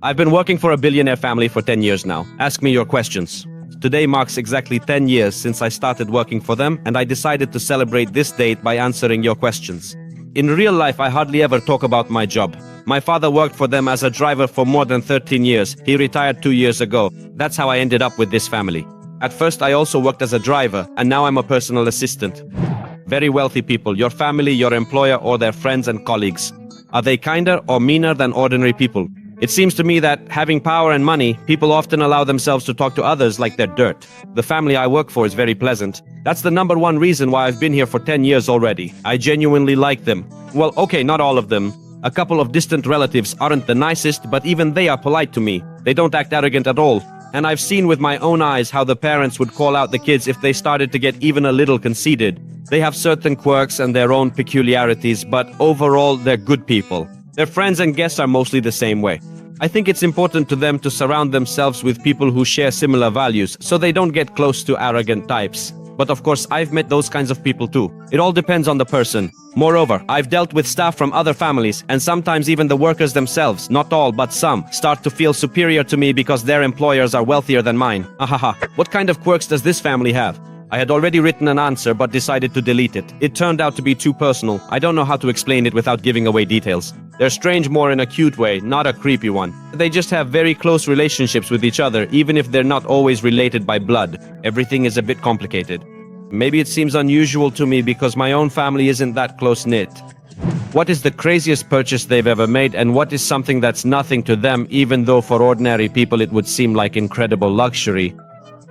I've been working for a billionaire family for 10 years now. Ask me your questions. Today marks exactly 10 years since I started working for them, and I decided to celebrate this date by answering your questions. In real life, I hardly ever talk about my job. My father worked for them as a driver for more than 13 years. He retired 2 years ago. That's how I ended up with this family. At first, I also worked as a driver, and now I'm a personal assistant. Very wealthy people, your family, your employer, or their friends and colleagues. Are they kinder or meaner than ordinary people? It seems to me that, having power and money, people often allow themselves to talk to others like they're dirt. The family I work for is very pleasant. That's the number one reason why I've been here for 10 years already. I genuinely like them. Well, okay, not all of them. A couple of distant relatives aren't the nicest, but even they are polite to me. They don't act arrogant at all. And I've seen with my own eyes how the parents would call out the kids if they started to get even a little conceited. They have certain quirks and their own peculiarities, but overall, they're good people. Their friends and guests are mostly the same way. I think it's important to them to surround themselves with people who share similar values, so they don't get close to arrogant types. But of course, I've met those kinds of people too. It all depends on the person. Moreover, I've dealt with staff from other families, and sometimes even the workers themselves, not all, but some, start to feel superior to me because their employers are wealthier than mine. Ahaha. What kind of quirks does this family have? I had already written an answer but decided to delete it. It turned out to be too personal. I don't know how to explain it without giving away details. They're strange more in a cute way, not a creepy one. They just have very close relationships with each other, even if they're not always related by blood. Everything is a bit complicated. Maybe it seems unusual to me because my own family isn't that close-knit. What is the craziest purchase they've ever made, and what is something that's nothing to them, even though for ordinary people it would seem like incredible luxury?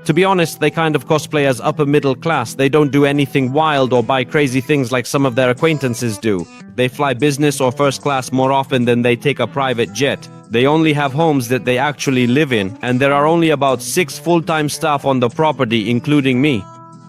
To be honest, they kind of cosplay as upper middle class. They don't do anything wild or buy crazy things like some of their acquaintances do. They fly business or first class more often than they take a private jet. They only have homes that they actually live in, and there are only about 6 full-time staff on the property, including me.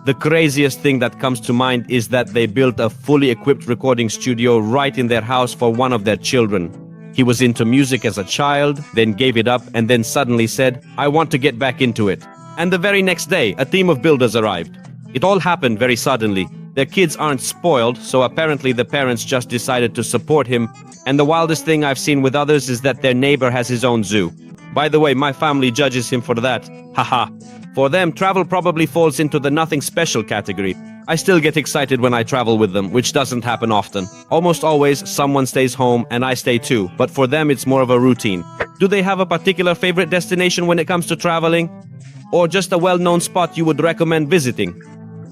The craziest thing that comes to mind is that they built a fully equipped recording studio right in their house for one of their children. He was into music as a child, then gave it up, and then suddenly said, "I want to get back into it." And the very next day, a team of builders arrived. It all happened very suddenly. Their kids aren't spoiled, so apparently the parents just decided to support him. And the wildest thing I've seen with others is that their neighbor has his own zoo. By the way, my family judges him for that. Haha. For them, travel probably falls into the nothing special category. I still get excited when I travel with them, which doesn't happen often. Almost always, someone stays home and I stay too, but for them it's more of a routine. Do they have a particular favorite destination when it comes to traveling? Or just a well-known spot you would recommend visiting?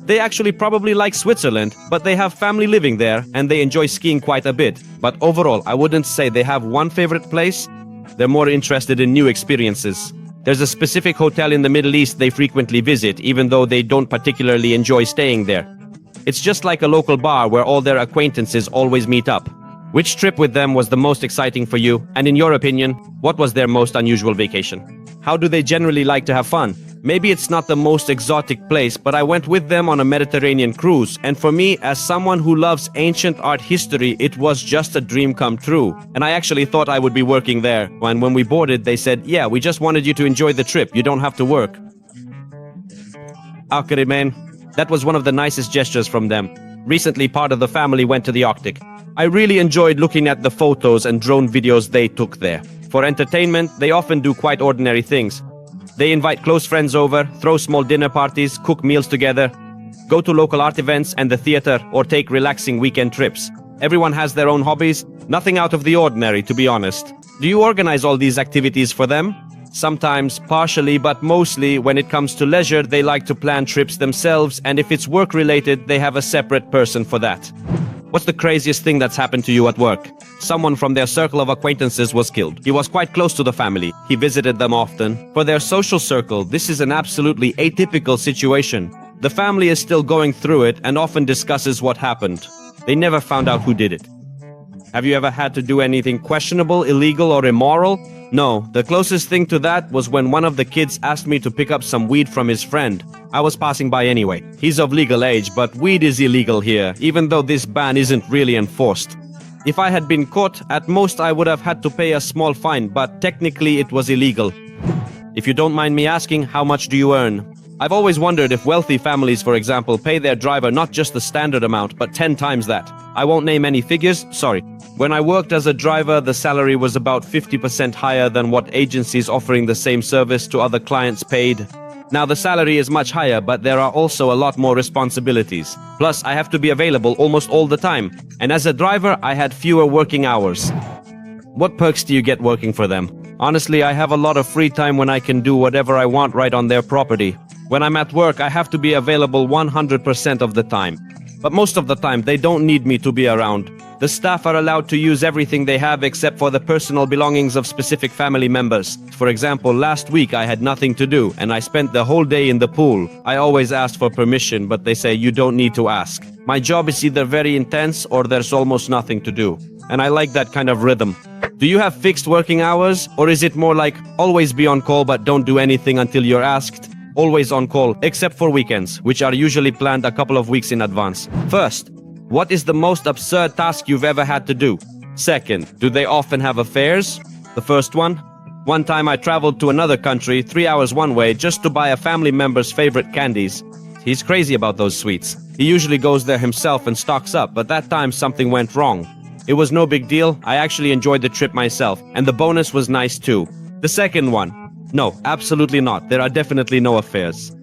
They actually probably like Switzerland, but they have family living there and they enjoy skiing quite a bit. But overall, I wouldn't say they have one favorite place. They're more interested in new experiences. There's a specific hotel in the Middle East they frequently visit, even though they don't particularly enjoy staying there. It's just like a local bar where all their acquaintances always meet up. Which trip with them was the most exciting for you? And in your opinion, what was their most unusual vacation? How do they generally like to have fun? Maybe it's not the most exotic place, but I went with them on a Mediterranean cruise, and for me, as someone who loves ancient art history, it was just a dream come true. And I actually thought I would be working there. And when we boarded, they said, "Yeah, we just wanted you to enjoy the trip. You don't have to work." Akari, man. That was one of the nicest gestures from them. Recently, part of the family went to the Arctic. I really enjoyed looking at the photos and drone videos they took there. For entertainment, they often do quite ordinary things. They invite close friends over, throw small dinner parties, cook meals together, go to local art events and the theater, or take relaxing weekend trips. Everyone has their own hobbies, nothing out of the ordinary, to be honest. Do you organize all these activities for them? Sometimes, partially, but mostly, when it comes to leisure, they like to plan trips themselves, and if it's work-related, they have a separate person for that. What's the craziest thing that's happened to you at work? Someone from their circle of acquaintances was killed. He was quite close to the family. He visited them often. For their social circle, this is an absolutely atypical situation. The family is still going through it and often discusses what happened. They never found out who did it. Have you ever had to do anything questionable, illegal, or immoral? No, the closest thing to that was when one of the kids asked me to pick up some weed from his friend. I was passing by anyway. He's of legal age, but weed is illegal here, even though this ban isn't really enforced. If I had been caught, at most I would have had to pay a small fine, but technically it was illegal. If you don't mind me asking, how much do you earn? I've always wondered if wealthy families, for example, pay their driver not just the standard amount, but 10 times that. I won't name any figures, sorry. When I worked as a driver, the salary was about 50% higher than what agencies offering the same service to other clients paid. Now the salary is much higher, but there are also a lot more responsibilities. Plus, I have to be available almost all the time. And as a driver, I had fewer working hours. What perks do you get working for them? Honestly, I have a lot of free time when I can do whatever I want right on their property. When I'm at work, I have to be available 100% of the time. But most of the time, they don't need me to be around. The staff are allowed to use everything they have except for the personal belongings of specific family members. For example, last week I had nothing to do and I spent the whole day in the pool. I always asked for permission, but they say you don't need to ask. My job is either very intense or there's almost nothing to do. And I like that kind of rhythm. Do you have fixed working hours, or is it more like always be on call but don't do anything until you're asked? Always on call, except for weekends, which are usually planned a couple of weeks in advance. First, what is the most absurd task you've ever had to do? Second, do they often have affairs? The first one? One time I traveled to another country, 3 hours one way, just to buy a family member's favorite candies. He's crazy about those sweets. He usually goes there himself and stocks up, but that time something went wrong. It was no big deal. I actually enjoyed the trip myself, and the bonus was nice too. The second one? No, absolutely not. There are definitely no affairs.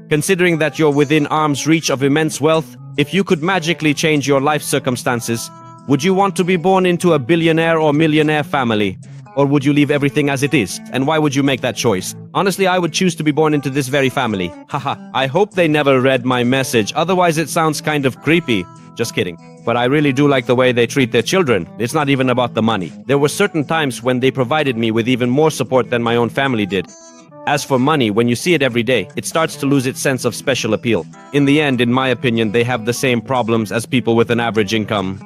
Considering that you're within arm's reach of immense wealth, if you could magically change your life circumstances, would you want to be born into a billionaire or millionaire family? Or would you leave everything as it is? And why would you make that choice? Honestly, I would choose to be born into this very family. Haha, I hope they never read my message, otherwise it sounds kind of creepy. Just kidding. But I really do like the way they treat their children. It's not even about the money. There were certain times when they provided me with even more support than my own family did. As for money, when you see it every day, it starts to lose its sense of special appeal. In the end, in my opinion, they have the same problems as people with an average income.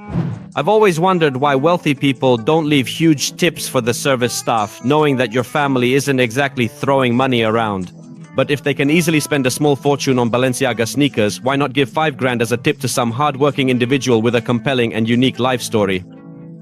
I've always wondered why wealthy people don't leave huge tips for the service staff, knowing that your family isn't exactly throwing money around. But if they can easily spend a small fortune on Balenciaga sneakers, why not give $5 as a tip to some hard-working individual with a compelling and unique life story?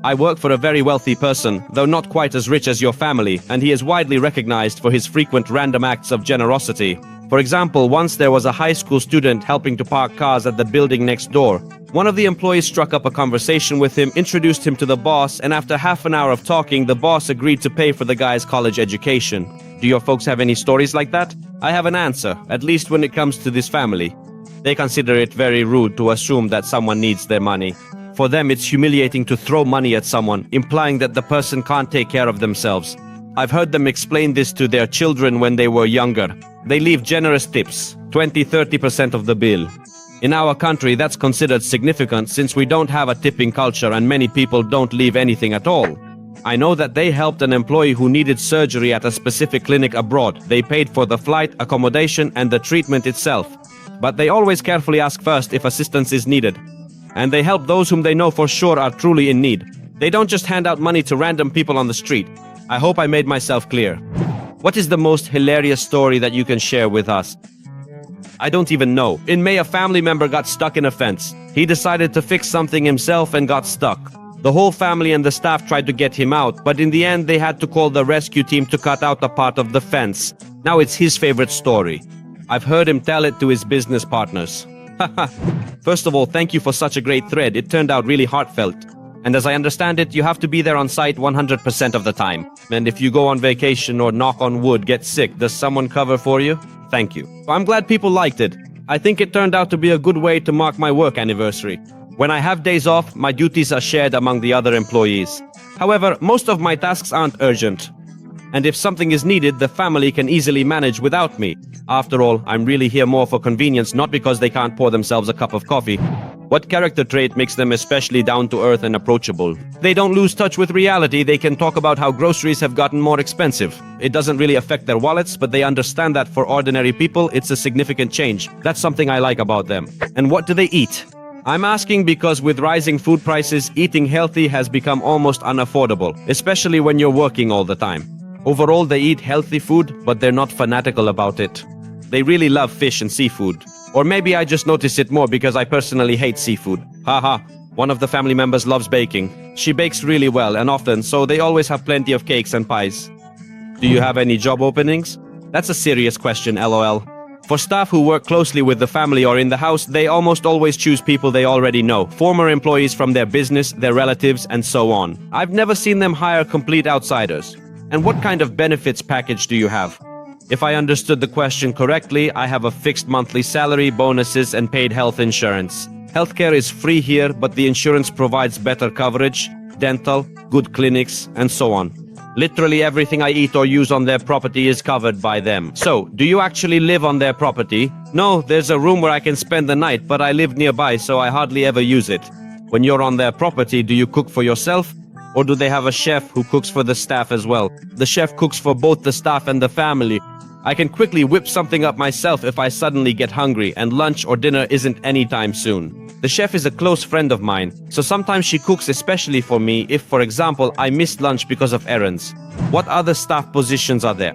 I work for a very wealthy person, though not quite as rich as your family, and he is widely recognized for his frequent random acts of generosity. For example, once there was a high school student helping to park cars at the building next door. One of the employees struck up a conversation with him, introduced him to the boss, and after half an hour of talking, the boss agreed to pay for the guy's college education. Do your folks have any stories like that? I have an answer, at least when it comes to this family. They consider it very rude to assume that someone needs their money. For them, it's humiliating to throw money at someone, implying that the person can't take care of themselves. I've heard them explain this to their children when they were younger. They leave generous tips, 20-30% of the bill. In our country, that's considered significant since we don't have a tipping culture and many people don't leave anything at all. I know that they helped an employee who needed surgery at a specific clinic abroad. They paid for the flight, accommodation, and the treatment itself. But they always carefully ask first if assistance is needed. And they help those whom they know for sure are truly in need. They don't just hand out money to random people on the street. I hope I made myself clear. What is the most hilarious story that you can share with us? I don't even know. In May, a family member got stuck in a fence. He decided to fix something himself and got stuck. The whole family and the staff tried to get him out, but in the end they had to call the rescue team to cut out a part of the fence. Now it's his favorite story. I've heard him tell it to his business partners. First of all, thank you for such a great thread. It turned out really heartfelt. And as I understand it, you have to be there on site 100% of the time. And if you go on vacation or, knock on wood, get sick, does someone cover for you? Thank you. I'm glad people liked it. I think it turned out to be a good way to mark my work anniversary. When I have days off, my duties are shared among the other employees. However, most of my tasks aren't urgent. And if something is needed, the family can easily manage without me. After all, I'm really here more for convenience, not because they can't pour themselves a cup of coffee. What character trait makes them especially down-to-earth and approachable? They don't lose touch with reality. They can talk about how groceries have gotten more expensive. It doesn't really affect their wallets, but they understand that for ordinary people, it's a significant change. That's something I like about them. And what do they eat? I'm asking because with rising food prices, eating healthy has become almost unaffordable, especially when you're working all the time. Overall, they eat healthy food, but they're not fanatical about it. They really love fish and seafood. Or maybe I just notice it more because I personally hate seafood. Haha, one of the family members loves baking. She bakes really well and often, so they always have plenty of cakes and pies. Do you have any job openings? That's a serious question, LOL. For staff who work closely with the family or in the house, they almost always choose people they already know, former employees from their business, their relatives, and so on. I've never seen them hire complete outsiders. And what kind of benefits package do you have? If I understood the question correctly, I have a fixed monthly salary, bonuses, and paid health insurance. Healthcare is free here, but the insurance provides better coverage, dental, good clinics, and so on. Literally everything I eat or use on their property is covered by them. So, do you actually live on their property? No, there's a room where I can spend the night, but I live nearby, so I hardly ever use it. When you're on their property, do you cook for yourself? Or do they have a chef who cooks for the staff as well? The chef cooks for both the staff and the family. I can quickly whip something up myself if I suddenly get hungry, and lunch or dinner isn't anytime soon. The chef is a close friend of mine, so sometimes she cooks especially for me if, for example, I missed lunch because of errands. What other staff positions are there?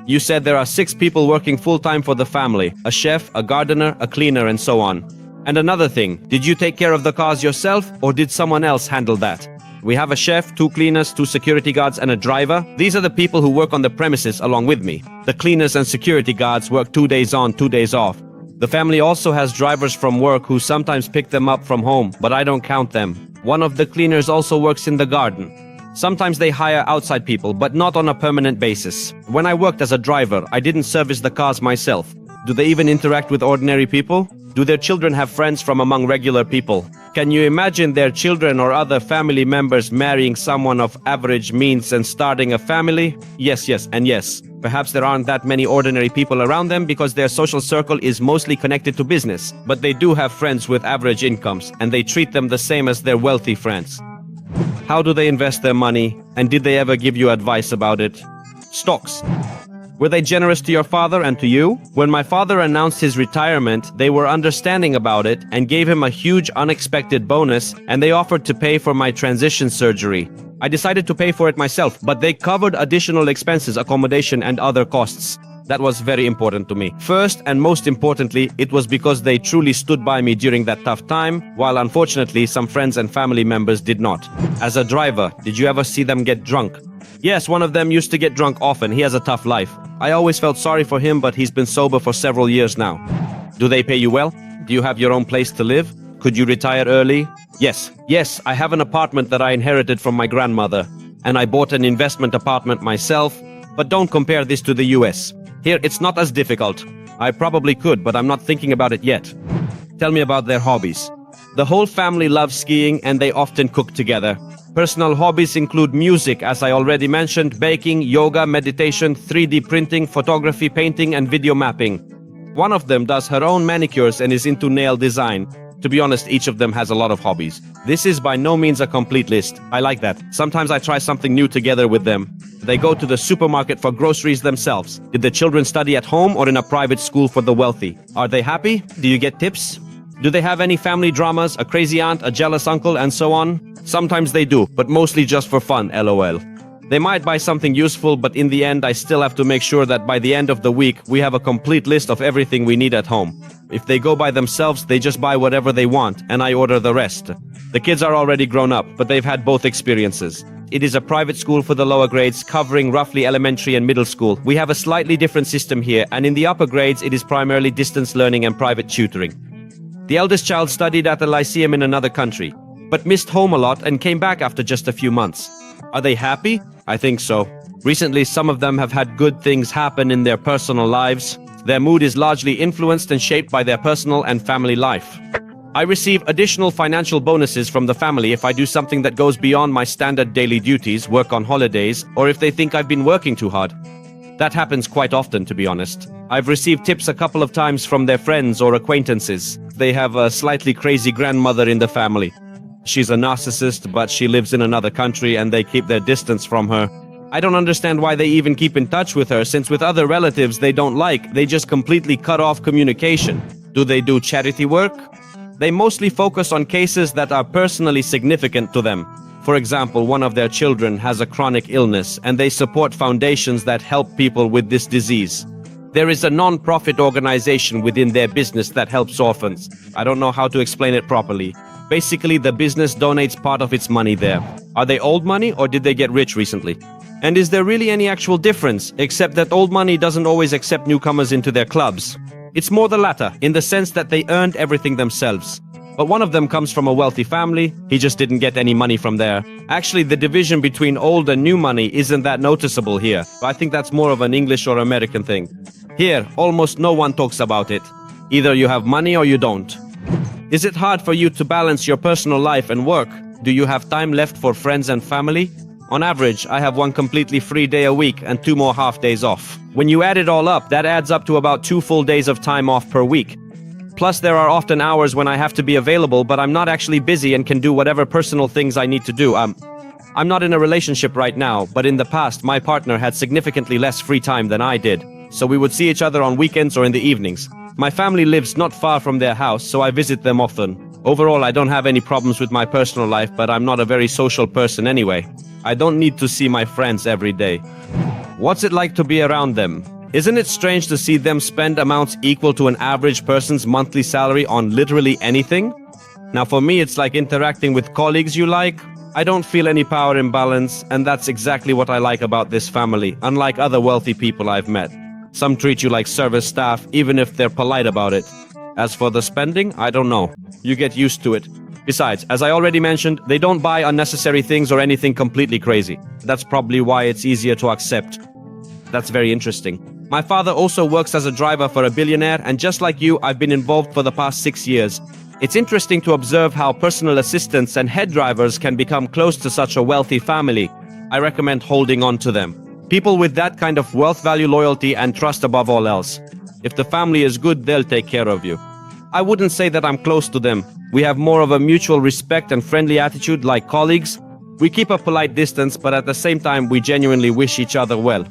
You said there are 6 people working full-time for the family, a chef, a gardener, a cleaner, and so on. And another thing, did you take care of the cars yourself, or did someone else handle that? We have a chef, 2 cleaners, 2 security guards, and a driver. These are the people who work on the premises along with me. The cleaners and security guards work 2 days on, 2 days off. The family also has drivers from work who sometimes pick them up from home, but I don't count them. One of the cleaners also works in the garden. Sometimes they hire outside people, but not on a permanent basis. When I worked as a driver, I didn't service the cars myself. Do they even interact with ordinary people? Do their children have friends from among regular people? Can you imagine their children or other family members marrying someone of average means and starting a family? Yes, and yes. Perhaps there aren't that many ordinary people around them because their social circle is mostly connected to business. But they do have friends with average incomes, and they treat them the same as their wealthy friends. How do they invest their money? And did they ever give you advice about it? Stocks. Were they generous to your father and to you? When my father announced his retirement, they were understanding about it and gave him a huge unexpected bonus, and they offered to pay for my transition surgery. I decided to pay for it myself, but they covered additional expenses, accommodation, and other costs. That was very important to me. First and most importantly, it was because they truly stood by me during that tough time, while unfortunately some friends and family members did not. As a driver, did you ever see them get drunk? Yes, one of them used to get drunk often. He has a tough life. I always felt sorry for him, but he's been sober for several years now. Do they pay you well? Do you have your own place to live? Could you retire early? Yes, I have an apartment that I inherited from my grandmother. And I bought an investment apartment myself. But don't compare this to the US. Here, it's not as difficult. I probably could, but I'm not thinking about it yet. Tell me about their hobbies. The whole family loves skiing, and they often cook together. Personal hobbies include music, as I already mentioned, baking, yoga, meditation, 3D printing, photography, painting, and video mapping. One of them does her own manicures and is into nail design. To be honest, each of them has a lot of hobbies. This is by no means a complete list. I like that. Sometimes I try something new together with them. They go to the supermarket for groceries themselves. Did the children study at home or in a private school for the wealthy? Are they happy? Do you get tips? Do they have any family dramas, a crazy aunt, a jealous uncle, and so on? Sometimes they do, but mostly just for fun, lol. They might buy something useful, but in the end I still have to make sure that by the end of the week we have a complete list of everything we need at home. If they go by themselves, they just buy whatever they want, and I order the rest. The kids are already grown up, but they've had both experiences. It is a private school for the lower grades, covering roughly elementary and middle school. We have a slightly different system here, and in the upper grades it is primarily distance learning and private tutoring. The eldest child studied at a lyceum in another country, but missed home a lot and came back after just a few months. Are they happy? I think so. Recently, some of them have had good things happen in their personal lives. Their mood is largely influenced and shaped by their personal and family life. I receive additional financial bonuses from the family if I do something that goes beyond my standard daily duties, work on holidays, or if they think I've been working too hard. That happens quite often, to be honest. I've received tips a couple of times from their friends or acquaintances. They have a slightly crazy grandmother in the family. She's a narcissist, but she lives in another country and they keep their distance from her. I don't understand why they even keep in touch with her, since with other relatives they don't like, they just completely cut off communication. Do they do charity work? They mostly focus on cases that are personally significant to them. For example, one of their children has a chronic illness, and they support foundations that help people with this disease. There is a non-profit organization within their business that helps orphans. I don't know how to explain it properly. Basically, the business donates part of its money there. Are they old money, or did they get rich recently? And is there really any actual difference, except that old money doesn't always accept newcomers into their clubs? It's more the latter, in the sense that they earned everything themselves. But one of them comes from a wealthy family, he just didn't get any money from there. Actually, the division between old and new money isn't that noticeable here. I think that's more of an English or American thing. Here, almost no one talks about it. Either you have money or you don't. Is it hard for you to balance your personal life and work? Do you have time left for friends and family? On average, I have one completely free day a week and 2 more half days off. When you add it all up, that adds up to about 2 full days of time off per week. Plus, there are often hours when I have to be available, but I'm not actually busy and can do whatever personal things I need to do. I'm not in a relationship right now, but in the past, my partner had significantly less free time than I did. So we would see each other on weekends or in the evenings. My family lives not far from their house, so I visit them often. Overall, I don't have any problems with my personal life, but I'm not a very social person anyway. I don't need to see my friends every day. What's it like to be around them? Isn't it strange to see them spend amounts equal to an average person's monthly salary on literally anything? Now for me, it's like interacting with colleagues you like. I don't feel any power imbalance, and that's exactly what I like about this family, unlike other wealthy people I've met. Some treat you like service staff, even if they're polite about it. As for the spending, I don't know. You get used to it. Besides, as I already mentioned, they don't buy unnecessary things or anything completely crazy. That's probably why it's easier to accept. That's very interesting. My father also works as a driver for a billionaire, and just like you, I've been involved for the past 6 years. It's interesting to observe how personal assistants and head drivers can become close to such a wealthy family. I recommend holding on to them. People with that kind of wealth value loyalty and trust above all else. If the family is good, they'll take care of you. I wouldn't say that I'm close to them. We have more of a mutual respect and friendly attitude like colleagues. We keep a polite distance, but at the same time, we genuinely wish each other well.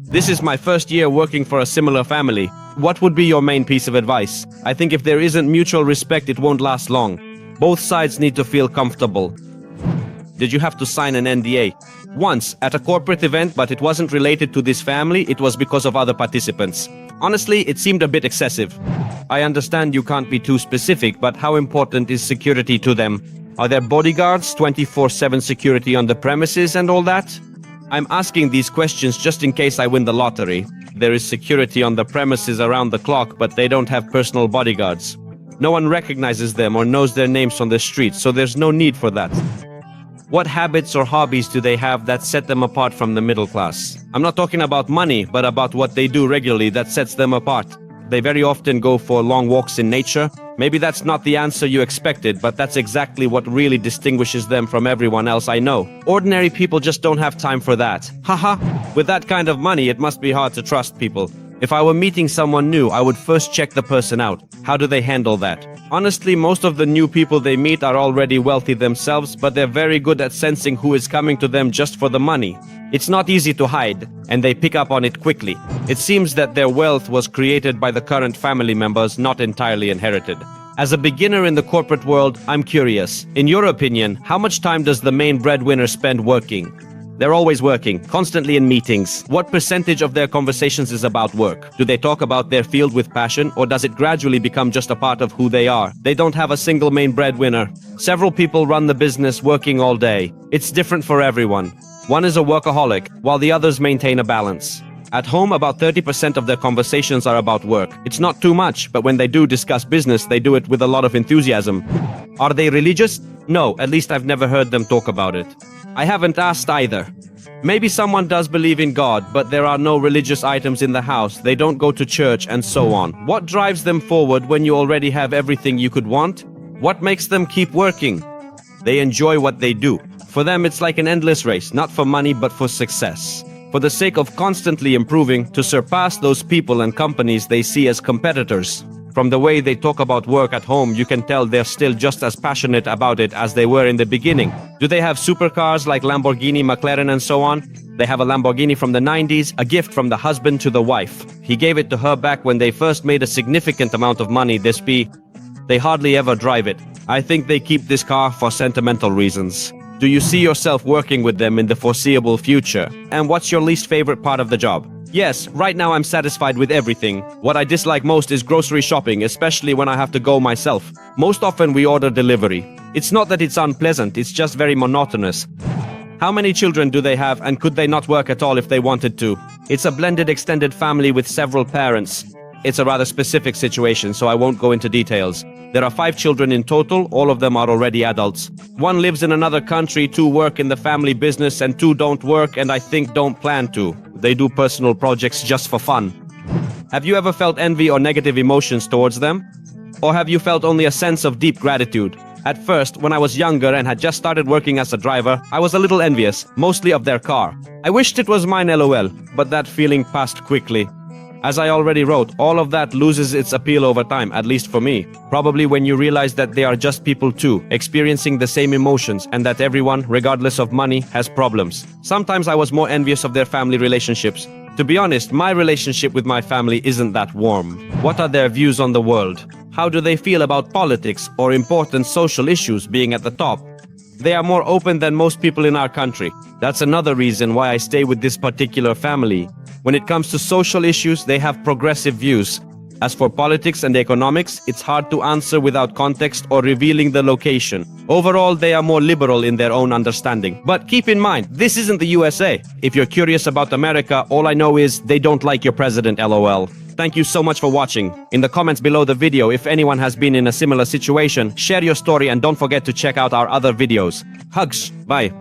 This is my first year working for a similar family. What would be your main piece of advice? I think if there isn't mutual respect, it won't last long. Both sides need to feel comfortable. Did you have to sign an NDA? Once, at a corporate event, but it wasn't related to this family, it was because of other participants. Honestly, it seemed a bit excessive. I understand you can't be too specific, but how important is security to them? Are there bodyguards, 24/7 security on the premises and all that? I'm asking these questions just in case I win the lottery. There is security on the premises around the clock, but they don't have personal bodyguards. No one recognizes them or knows their names on the street, so there's no need for that. What habits or hobbies do they have that set them apart from the middle class? I'm not talking about money, but about what they do regularly that sets them apart. They very often go for long walks in nature. Maybe that's not the answer you expected, but that's exactly what really distinguishes them from everyone else I know. Ordinary people just don't have time for that. Haha. With that kind of money, it must be hard to trust people. If I were meeting someone new, I would first check the person out. How do they handle that? Honestly, most of the new people they meet are already wealthy themselves, but they're very good at sensing who is coming to them just for the money. It's not easy to hide, and they pick up on it quickly. It seems that their wealth was created by the current family members, not entirely inherited. As a beginner in the corporate world, I'm curious. In your opinion, how much time does the main breadwinner spend working? They're always working, constantly in meetings. What percentage of their conversations is about work? Do they talk about their field with passion, or does it gradually become just a part of who they are? They don't have a single main breadwinner. Several people run the business working all day. It's different for everyone. One is a workaholic, while the others maintain a balance. At home, about 30% of their conversations are about work. It's not too much, but when they do discuss business, they do it with a lot of enthusiasm. Are they religious? No, at least I've never heard them talk about it. I haven't asked either. Maybe someone does believe in God, but there are no religious items in the house, they don't go to church, and so on. What drives them forward when you already have everything you could want? What makes them keep working? They enjoy what they do. For them, it's like an endless race, not for money, but for success. For the sake of constantly improving, to surpass those people and companies they see as competitors. From the way they talk about work at home, you can tell they're still just as passionate about it as they were in the beginning. Do they have supercars like Lamborghini, McLaren, and so on? They have a Lamborghini from the 90s, a gift from the husband to the wife. He gave it to her back when they first made a significant amount of money. They hardly ever drive it. I think they keep this car for sentimental reasons. Do you see yourself working with them in the foreseeable future? And what's your least favorite part of the job? Yes, right now I'm satisfied with everything. What I dislike most is grocery shopping, especially when I have to go myself. Most often we order delivery. It's not that it's unpleasant, it's just very monotonous. How many children do they have, and could they not work at all if they wanted to? It's a blended extended family with several parents. It's a rather specific situation, so I won't go into details. There are 5 children in total, all of them are already adults. 1 lives in another country, 2 work in the family business, and 2 don't work and I think don't plan to. They do personal projects just for fun. Have you ever felt envy or negative emotions towards them? Or have you felt only a sense of deep gratitude? At first, when I was younger and had just started working as a driver, I was a little envious, mostly of their car. I wished it was mine LOL, but that feeling passed quickly. As I already wrote, all of that loses its appeal over time, at least for me. Probably when you realize that they are just people too, experiencing the same emotions, and that everyone, regardless of money, has problems. Sometimes I was more envious of their family relationships. To be honest, my relationship with my family isn't that warm. What are their views on the world? How do they feel about politics or important social issues being at the top? They are more open than most people in our country. That's another reason why I stay with this particular family. When it comes to social issues, they have progressive views. As for politics and economics, it's hard to answer without context or revealing the location. Overall, they are more liberal in their own understanding. But keep in mind, this isn't the USA. If you're curious about America, all I know is they don't like your president, LOL. Thank you so much for watching. In the comments below the video, if anyone has been in a similar situation, share your story and don't forget to check out our other videos. Hugs. Bye.